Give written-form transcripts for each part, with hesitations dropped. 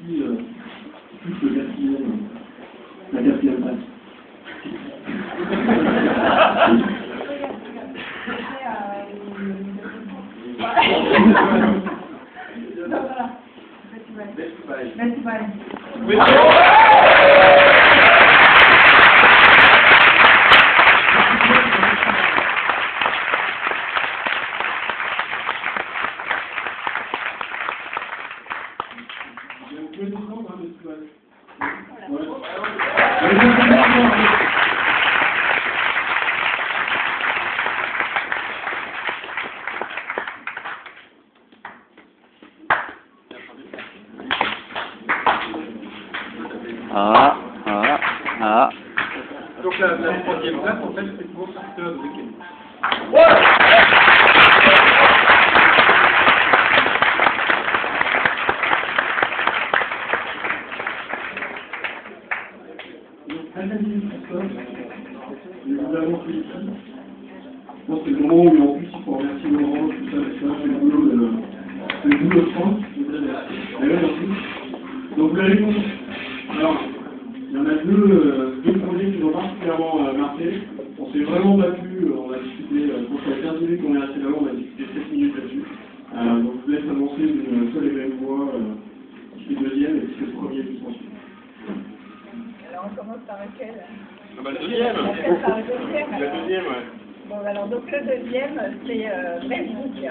aussi plus la quatrième passe. Donc la troisième place, en fait, c'est pour Peter de Weekend. Évidemment, félicite. Je pense que c'est le moment où, en plus, il faut remercier Laurent, tout ça, c'est le boulot de France. Donc, vous l'avez compris. Alors, il y en a deux projets qui ont particulièrement marqué. On s'est vraiment battu, on a discuté, pour que 15 minutes qu'on est resté là-bas, on a discuté 7 minutes là-dessus. Donc, je vous laisse annoncer d'une seule et même voix qui est deuxième et qui est le premier qui s'en suit. Alors, on commence par lequel? Ah bah, le deuxième. Par le deuxième. Le deuxième, ouais. Bon, alors, donc le deuxième, c'est Belgique.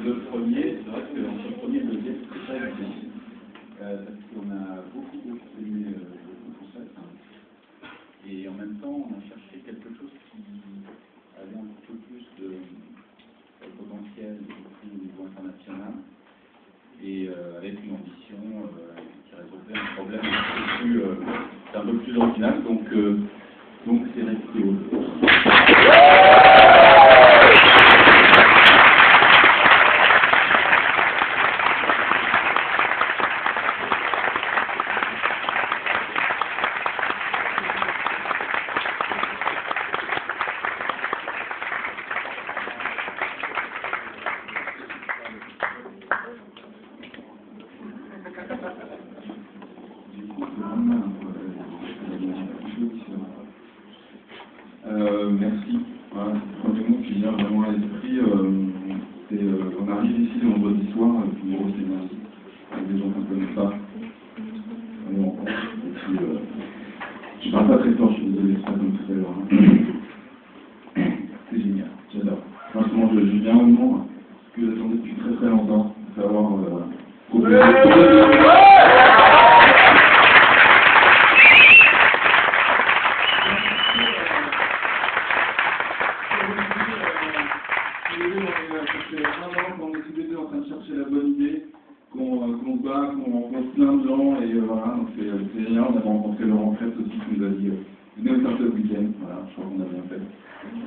Le premier, c'est vrai que entre le premier et le deuxième, c'est très difficile. Parce qu'on a beaucoup aimé beaucoup pour ça. Et en même temps, on a cherché quelque chose qui avait un peu plus de potentiel, au niveau international. Et avec une ambition qui résolvait un problème un peu plus original. Donc c'est resté au merci. Voilà, le premier mot qui vient vraiment à l'esprit, c'est on arrive ici le vendredi soir, le numéro c'est merci. Avec des gens qu'on ne connaît pas. On est en compte. Et puis, je parle pas très fort, je suis désolé, c'est pas comme tout à l'heure. C'est génial, j'adore. Franchement, je viens au moment que j'attendais depuis très très longtemps, savoir quand on est tous les deux en train de chercher la bonne idée, qu'on se bat, qu'on rencontre plein de gens, et voilà, donc c'est génial. On a rencontré Laurent Crête aussi qui nous a dit venez au Startup Weekend, voilà, je crois qu'on a bien fait.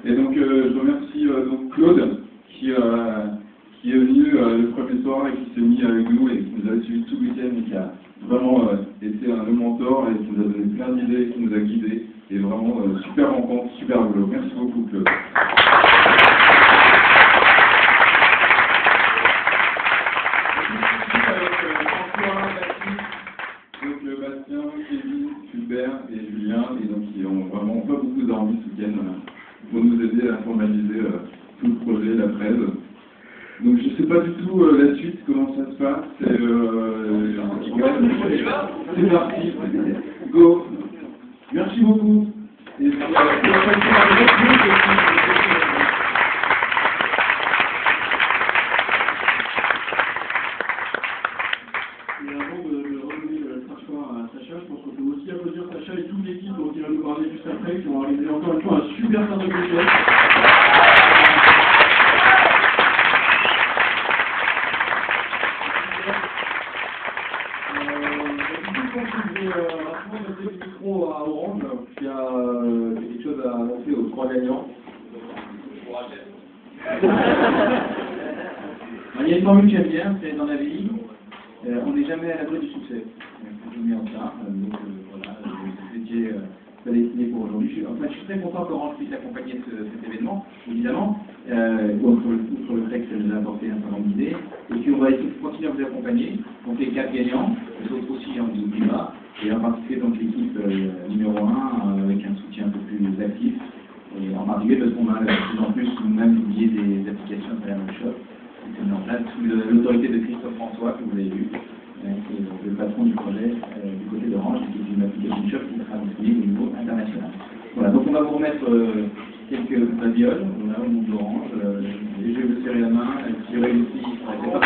Et donc je remercie donc Claude qui est venu le premier soir et qui s'est mis avec nous et qui nous a suivi tout le week-end et qui a vraiment été un mentor et qui nous a donné plein d'idées, qui nous a guidés, et vraiment super rencontre, super boulot. Merci beaucoup Claude. Bastien, Kevin, Fulbert et Julien, et donc qui ont vraiment pas beaucoup dormi ce week-end pour nous aider à formaliser tout le projet, la presse. Donc je sais pas du tout la suite, comment ça se passe. C'est parti. Go. Merci beaucoup. Et Sacha, je pense qu'on peut aussi applaudir Sacha et toute l'équipe dont il va nous parler juste après, qui ont réalisé encore une fois un super Startup Weekend. Je vais rapidement passer le micro à Orange, qui a quelque chose à annoncer aux 3 gagnants. Il y a une formule que j'aime bien, c'est dans la vie, on n'est jamais à l'abri du succès. Je vous mets en ça, donc voilà, c'était pas destiné pour aujourd'hui. Je suis très content qu'Orange puisse accompagner cet événement, évidemment, outre le fait que ça nous a apporté un certain nombre d'idées, et puis on va essayer de continuer à vous accompagner, donc les 4 gagnants, les autres aussi en vous bas, et en particulier donc l'équipe numéro 1, avec un soutien un peu plus actif, et en particulier parce qu'on va de plus en plus nous-mêmes publier des applications à travers le shop, qui est mis en place sous l'autorité de Christophe François, que vous avez vu, qui est le patron du projet du côté d'Orange, qui est une application shop qui sera disponible au niveau international. Voilà, donc on va vous remettre quelques babioles, voilà, au nom d'Orange, et je vais vous serrer la main, si je réussis, c'est pas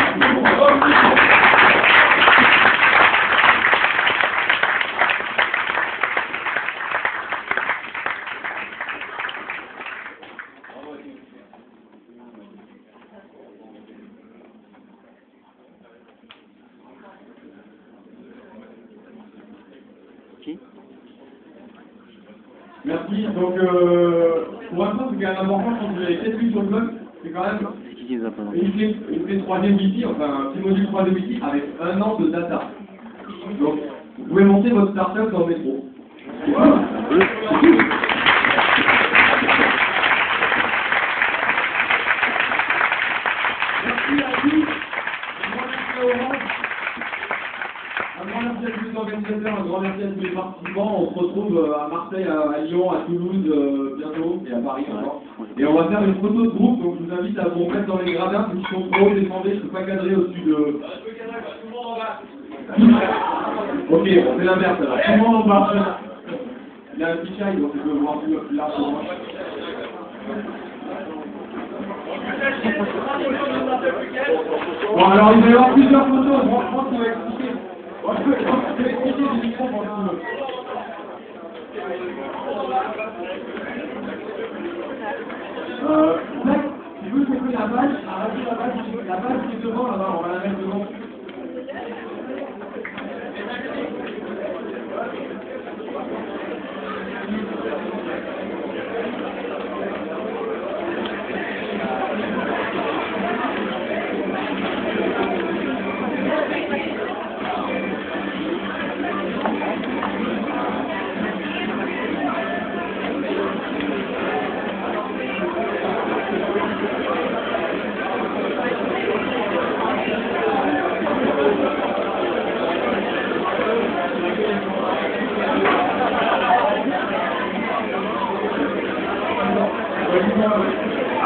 Merci. Donc, pour l'instant, c'est quand même important, quand vous avez 7 vues sur le blog, c'est quand même une clé 3D Wi-Fi, enfin un petit module 3D Wi-Fi avec 1 an de data. Donc, vous pouvez monter votre startup dans le métro. Voilà. Merci à tous. Merci à Orange. Un grand merci à tous les organisateurs, un grand merci à tous les participants. On se retrouve à Marseille, à Lyon, à Toulouse bientôt, et à Paris encore. Et on va faire une photo de groupe, donc je vous invite à vous mettre dans les gradins, ceux qui sont trop hauts, descendez, je ne peux pas cadrer au-dessus de... Tout le monde en bas. Ok, on fait l'inverse alors. Tout le monde en bas. Il y a un petit chat, donc je peux voir plus largement. Bon, alors il va y avoir plusieurs photos, je pense qu'on va expliquer. Je vais expliquer du micro pour tout le monde. Si vous mettez la page, arrêtez la page qui est devant là-bas, on va la mettre devant.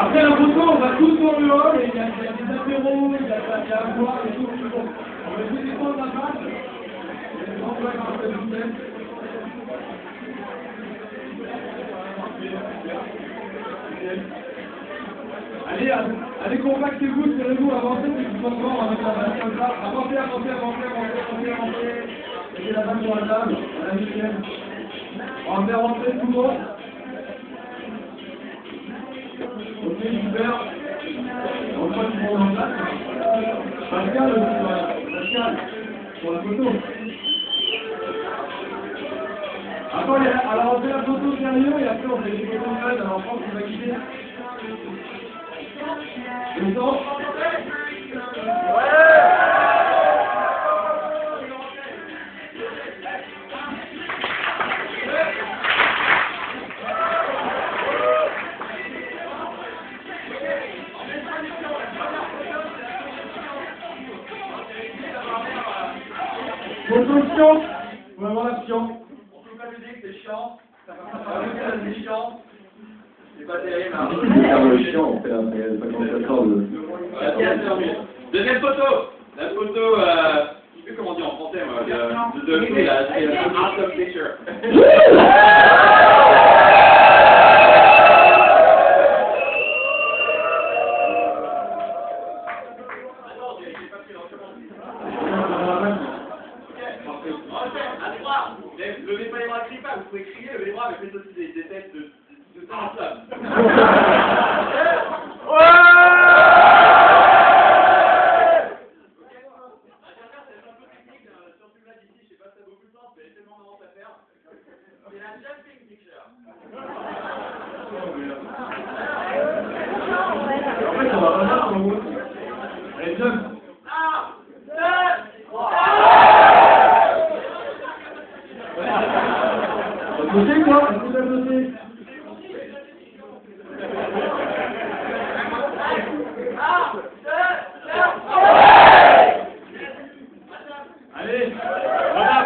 Après la photo, on va tous dans le hall et il y a des apéros, il y a à boire et tout. Bon, on va tous descendre la page. On va faire un peu de business. Allez, compactez-vous, serrez-vous, avancez, c'est tout encore avec la balle comme ça. Avancez. Mettez la balle sur la table, à la nickel. On va faire rentrer tout le monde. Ok, super. On va tout le monde en place. Pascal, pour la photo. Attends, alors on fait la photo sérieux et après on fait des photos de fête. Alors Franck, tu vas quitter. Le temps. Attention, on va voir l'action. On peut pas te dire que c'est chiant, ça va pas c'est chiant. C'est pas terrible, hein. le chiant, on fait la 54 de... Deuxième photo. La photo, je sais plus comment dire en français, moi, de là, c'est un art of picture. Levez pas les bras, criez pas, vous pouvez crier, levez les bras, mais faites aussi des têtes de temps c'est la jumping picture. En fait, on va pas faire comme moi. Allez, jump. Côté quoi? Côté à côté. Allez, voilà.